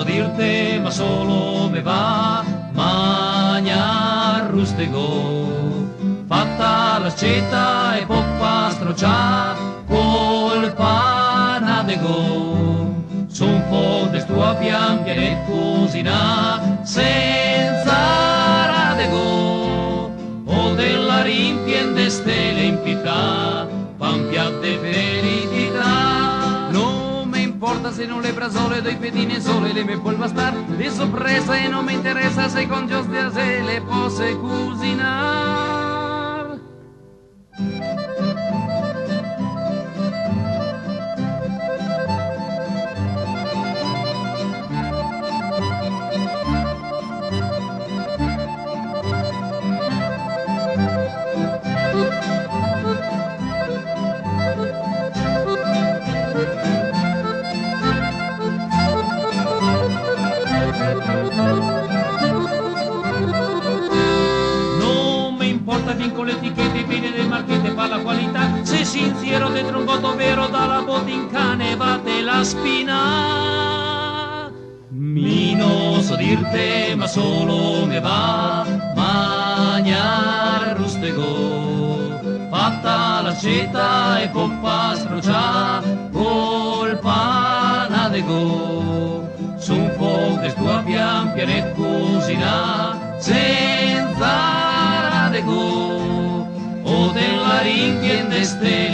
dirte, ma solo me va magna rustego. Fatta la sceta e poppa strocià col panadego. Son po' del tuo pian e cosina senza radego. O della rimpien de stelle in pietà, pan piatte felicità. Non mi importa se non le brasole dei pedini in sole le me può bastar. Di sorpresa e non mi interessa se con gios de se le posse cucinar. Bien con le etichette, viene del marchette per la qualità. Se sincero dentro un voto vero dalla botincane bate la spina. Mi non so dirte, ma solo me va magna rustego. Fatta la ceta e poppa strocià col panadego. Su un po' del tuo pian pianet cucina senza o della rinchiende stelle